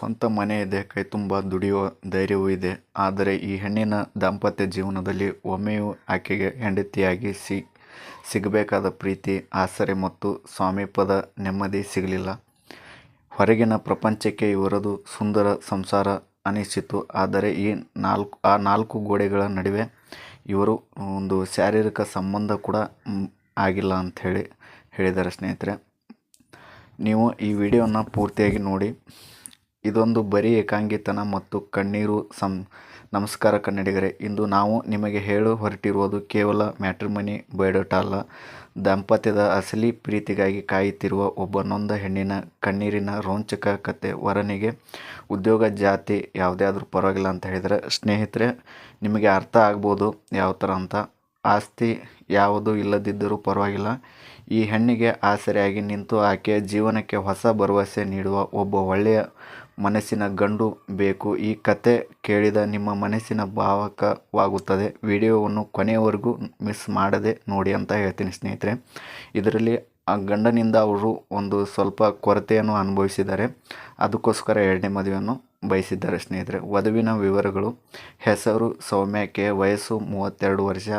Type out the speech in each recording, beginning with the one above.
ಸ್ವಂತ ಮನೆ ಇದೆ, ಕೈತುಂಬ ದುಡಿಯುವ ಧೈರ್ಯವೂ ಇದೆ. ಆದರೆ ಈ ಹೆಣ್ಣಿನ ದಾಂಪತ್ಯ ಜೀವನದಲ್ಲಿ ಒಮ್ಮೆಯೂ ಆಕೆಗೆ ಹೆಂಡತಿಯಾಗಿ ಸಿಗಬೇಕಾದ ಪ್ರೀತಿ, ಆಸರೆ ಮತ್ತು ಸ್ವಾಮೀಪದ ನೆಮ್ಮದಿ ಸಿಗಲಿಲ್ಲ. ಹೊರಗಿನ ಪ್ರಪಂಚಕ್ಕೆ ಇವರದು ಸುಂದರ ಸಂಸಾರ ಅನಿಸಿತು. ಆದರೆ ಆ ನಾಲ್ಕು ಗೋಡೆಗಳ ನಡುವೆ ಇವರು ಒಂದು ಶಾರೀರಿಕ ಸಂಬಂಧ ಕೂಡ ಆಗಿಲ್ಲ ಅಂತ ಹೇಳಿದ್ದಾರೆ ಸ್ನೇಹಿತರೆ. ನೀವು ಈ ವಿಡಿಯೋನ ಪೂರ್ತಿಯಾಗಿ ನೋಡಿ. ಇದೊಂದು ಬರೀ ಏಕಾಂಗಿತನ ಮತ್ತು ಕಣ್ಣೀರು. ನಮಸ್ಕಾರ ಕನ್ನಡಿಗರೇ, ಇಂದು ನಾವು ನಿಮಗೆ ಹೊರಟಿರುವುದು ಕೇವಲ ಮ್ಯಾಟ್ರಿಮನಿ ಬಯೋಡಾಟಾ ಅಲ್ಲ. ದಾಂಪತ್ಯದ ಅಸಲಿ ಪ್ರೀತಿಗಾಗಿ ಕಾಯುತ್ತಿರುವ ಒಬ್ಬ ನೊಂದ ಹೆಣ್ಣಿನ ಕಣ್ಣೀರಿನ ರೋಚಕ ಕತೆ. ವರನಿಗೆ ಉದ್ಯೋಗ, ಜಾತಿ ಯಾವುದೇ ಆದರೂ ಪರವಾಗಿಲ್ಲ ಅಂತ ಹೇಳಿದರೆ ಸ್ನೇಹಿತರೆ, ನಿಮಗೆ ಅರ್ಥ ಆಗ್ಬೋದು ಯಾವ ಥರ ಅಂತ. ಆಸ್ತಿ ಯಾವುದು ಇಲ್ಲದಿದ್ದರೂ ಪರವಾಗಿಲ್ಲ, ಈ ಹೆಣ್ಣಿಗೆ ಆಸರೆಯಾಗಿ ನಿಂತು ಆಕೆಯ ಜೀವನಕ್ಕೆ ಹೊಸ ಭರವಸೆ ನೀಡುವ ಒಬ್ಬ ಒಳ್ಳೆಯ ಮನಸ್ಸಿನ ಗಂಡು ಬೇಕು. ಈ ಕತೆ ಕೇಳಿದ ನಿಮ್ಮ ಮನಸ್ಸಿನ ಭಾವಕವಾಗುತ್ತದೆ. ವಿಡಿಯೋವನ್ನು ಕೊನೆಯವರೆಗೂ ಮಿಸ್ ಮಾಡದೆ ನೋಡಿ ಅಂತ ಹೇಳ್ತೀನಿ ಸ್ನೇಹಿತರೆ. ಇದರಲ್ಲಿ ಆ ಗಂಡನಿಂದ ಅವರು ಒಂದು ಸ್ವಲ್ಪ ಕೊರತೆಯನ್ನು ಅನುಭವಿಸಿದ್ದಾರೆ. ಅದಕ್ಕೋಸ್ಕರ ಎರಡನೇ ಮದುವೆಯನ್ನು ಬಯಸಿದ್ದಾರೆ ಸ್ನೇಹಿತರೆ. ವಧುವಿನ ವಿವರಗಳು: ಹೆಸರು ಸೌಮ್ಯಕ್ಕೆ, ವಯಸ್ಸು 32 ವರ್ಷ,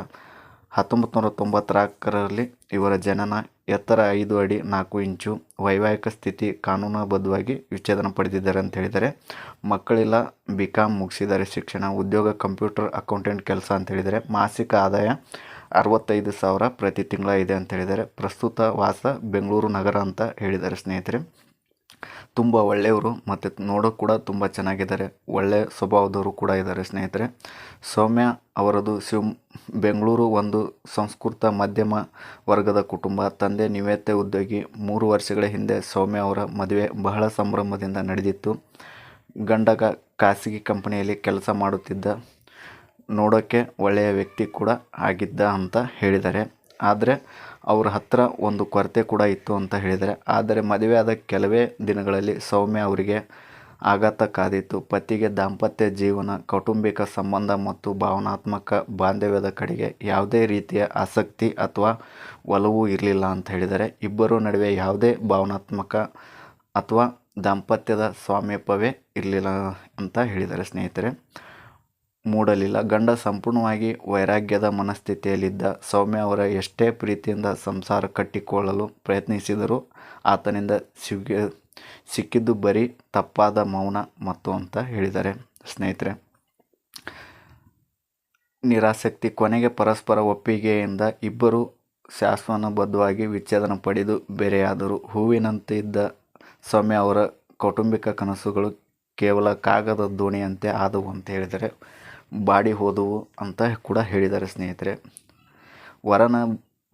1994ರಲ್ಲಿ ಇವರ ಜನನ, ಎತ್ತರ 5 ಅಡಿ 4 ಇಂಚು, ವೈವಾಹಿಕ ಸ್ಥಿತಿ ಕಾನೂನುಬದ್ಧವಾಗಿ ವಿಚ್ಛೇದನ ಪಡೆದಿದ್ದಾರೆ ಅಂತ ಹೇಳಿದ್ದಾರೆ. ಮಕ್ಕಳಿಲ್ಲ, BCom ಮುಗಿಸಿದ್ದಾರೆ ಶಿಕ್ಷಣ, ಉದ್ಯೋಗ ಕಂಪ್ಯೂಟರ್ ಅಕೌಂಟೆಂಟ್ ಕೆಲಸ ಅಂತ ಹೇಳಿದ್ದಾರೆ. ಮಾಸಿಕ ಆದಾಯ 65,000 ಪ್ರತಿ ತಿಂಗಳ ಇದೆ ಅಂತ ಹೇಳಿದ್ದಾರೆ. ಪ್ರಸ್ತುತ ವಾಸ ಬೆಂಗಳೂರು ನಗರ ಅಂತ ಹೇಳಿದ್ದಾರೆ ಸ್ನೇಹಿತರೆ. ತುಂಬ ಒಳ್ಳೆಯವರು ಮತ್ತು ನೋಡೋಕೆ ಕೂಡ ತುಂಬ ಚೆನ್ನಾಗಿದ್ದಾರೆ. ಒಳ್ಳೆಯ ಸ್ವಭಾವದವರು ಕೂಡ ಇದ್ದಾರೆ ಸ್ನೇಹಿತರೆ. ಸೌಮ್ಯ ಅವರದು ಬೆಂಗಳೂರು ಒಂದು ಸಂಸ್ಕೃತ ಮಧ್ಯಮ ವರ್ಗದ ಕುಟುಂಬ. ತಂದೆ ನಿವೃತ್ತ ಉದ್ಯೋಗಿ. 3 ವರ್ಷಗಳ ಹಿಂದೆ ಸೌಮ್ಯ ಅವರ ಮದುವೆ ಬಹಳ ಸಂಭ್ರಮದಿಂದ ನಡೆದಿತ್ತು. ಗಂಡ ಖಾಸಗಿ ಕಂಪನಿಯಲ್ಲಿ ಕೆಲಸ ಮಾಡುತ್ತಿದ್ದ, ನೋಡೋಕ್ಕೆ ಒಳ್ಳೆಯ ವ್ಯಕ್ತಿ ಕೂಡ ಆಗಿದ್ದ ಅಂತ ಹೇಳಿದ್ದಾರೆ. ಆದರೆ ಅವ್ರ ಹತ್ರ ಒಂದು ಕೊರತೆ ಕೂಡ ಇತ್ತು ಅಂತ ಹೇಳಿದ್ದಾರೆ. ಆದರೆ ಮದುವೆಯಾದ ಕೆಲವೇ ದಿನಗಳಲ್ಲಿ ಸೌಮ್ಯ ಅವರಿಗೆ ಆಘಾತ ಕಾದಿತ್ತು. ಪತಿಗೆ ದಾಂಪತ್ಯ ಜೀವನ, ಕೌಟುಂಬಿಕ ಸಂಬಂಧ ಮತ್ತು ಭಾವನಾತ್ಮಕ ಬಾಂಧವ್ಯದ ಕಡೆಗೆ ಯಾವುದೇ ರೀತಿಯ ಆಸಕ್ತಿ ಅಥವಾ ಒಲವು ಇರಲಿಲ್ಲ ಅಂತ ಹೇಳಿದ್ದಾರೆ. ಇಬ್ಬರ ನಡುವೆ ಯಾವುದೇ ಭಾವನಾತ್ಮಕ ಅಥವಾ ದಾಂಪತ್ಯದ ಸ್ವಾಮೀಪ್ಯವೇ ಇರಲಿಲ್ಲ ಅಂತ ಹೇಳಿದ್ದಾರೆ ಸ್ನೇಹಿತರೆ. ಮೂಡಲಿಲ್ಲ. ಗಂಡ ಸಂಪೂರ್ಣವಾಗಿ ವೈರಾಗ್ಯದ ಮನಸ್ಥಿತಿಯಲ್ಲಿದ್ದ. ಸೌಮ್ಯ ಅವರ ಎಷ್ಟೇ ಪ್ರೀತಿಯಿಂದ ಸಂಸಾರ ಕಟ್ಟಿಕೊಳ್ಳಲು ಪ್ರಯತ್ನಿಸಿದರೂ ಆತನಿಂದ ಸಿಕ್ಕಿದ್ದು ಬರೀ ತಪ್ಪಾದ ಮೌನ ಮತ್ತು ಅಂತ ಹೇಳಿದ್ದಾರೆ ಸ್ನೇಹಿತರೆ. ನಿರಾಸಕ್ತಿ. ಕೊನೆಗೆ ಪರಸ್ಪರ ಒಪ್ಪಿಗೆಯಿಂದ ಇಬ್ಬರು ಶಾಸನಬದ್ಧವಾಗಿ ವಿಚ್ಛೇದನ ಪಡೆದು ಬೇರೆಯಾದರು. ಹೂವಿನಂತಿದ್ದ ಸೌಮ್ಯ ಅವರ ಕೌಟುಂಬಿಕ ಕನಸುಗಳು ಕೇವಲ ಕಾಗದ ದೋಣಿಯಂತೆ ಆದವು ಅಂತ ಹೇಳಿದರೆ ಬಾಡಿ ಹೋದವು ಅಂತ ಕೂಡ ಹೇಳಿದ್ದಾರೆ ಸ್ನೇಹಿತರೆ. ವರನ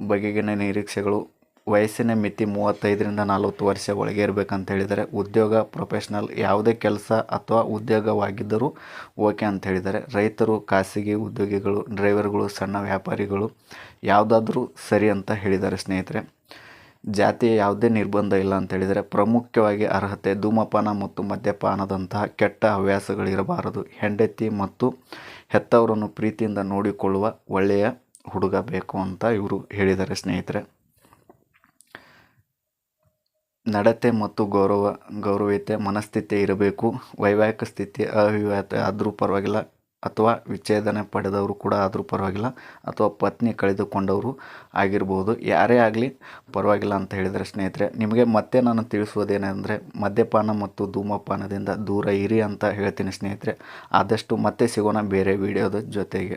ಬಗೆಗಿನ ನಿರೀಕ್ಷೆಗಳು: ವಯಸ್ಸಿನ ಮಿತಿ 35ರಿಂದ 40 ವರ್ಷ ಒಳಗೆ ಇರಬೇಕಂತ ಹೇಳಿದ್ದಾರೆ. ಉದ್ಯೋಗ ಪ್ರೊಫೆಷ್ನಲ್, ಯಾವುದೇ ಕೆಲಸ ಅಥವಾ ಉದ್ಯೋಗವಾಗಿದ್ದರೂ ಓಕೆ ಅಂತ ಹೇಳಿದ್ದಾರೆ. ರೈತರು, ಖಾಸಗಿ ಉದ್ಯೋಗಿಗಳು, ಡ್ರೈವರ್ಗಳು, ಸಣ್ಣ ವ್ಯಾಪಾರಿಗಳು ಯಾವುದಾದ್ರೂ ಸರಿ ಅಂತ ಹೇಳಿದ್ದಾರೆ ಸ್ನೇಹಿತರೆ. ಜಾತಿಯ ಯಾವುದೇ ನಿರ್ಬಂಧ ಇಲ್ಲ ಅಂತ ಹೇಳಿದರೆ. ಪ್ರಮುಖವಾಗಿ ಅರ್ಹತೆ: ಧೂಮಪಾನ ಮತ್ತು ಮದ್ಯಪಾನದಂತಹ ಕೆಟ್ಟ ಹವ್ಯಾಸಗಳಿರಬಾರದು. ಹೆಂಡತಿ ಮತ್ತು ಹೆತ್ತವರನ್ನು ಪ್ರೀತಿಯಿಂದ ನೋಡಿಕೊಳ್ಳುವ ಒಳ್ಳೆಯ ಹುಡುಗ ಬೇಕು ಅಂತ ಇವರು ಹೇಳಿದ್ದಾರೆ ಸ್ನೇಹಿತರೆ. ನಡತೆ ಮತ್ತು ಗೌರವಯುತ ಮನಸ್ಥಿತಿ ಇರಬೇಕು. ವೈವಾಹಿಕ ಸ್ಥಿತಿ ಅವಿವಾಹಿತ ಆದರೂ ಪರವಾಗಿಲ್ಲ, ಅಥವಾ ವಿಚ್ಛೇದನ ಪಡೆದವರು ಕೂಡ ಆದರೂ ಪರವಾಗಿಲ್ಲ, ಅಥವಾ ಪತ್ನಿ ಕಳೆದುಕೊಂಡವರು ಆಗಿರ್ಬೋದು, ಯಾರೇ ಆಗಲಿ ಪರವಾಗಿಲ್ಲ ಅಂತ ಹೇಳಿದರೆ ಸ್ನೇಹಿತರೆ. ನಿಮಗೆ ಮತ್ತೆ ನಾನು ತಿಳಿಸುವುದೇನೆಂದರೆ, ಮದ್ಯಪಾನ ಮತ್ತು ಧೂಮಪಾನದಿಂದ ದೂರ ಇರಿ ಅಂತ ಹೇಳ್ತೀನಿ ಸ್ನೇಹಿತರೆ. ಆದಷ್ಟು ಮತ್ತೆ ಸಿಗೋಣ ಬೇರೆ ವಿಡಿಯೋದ ಜೊತೆಗೆ.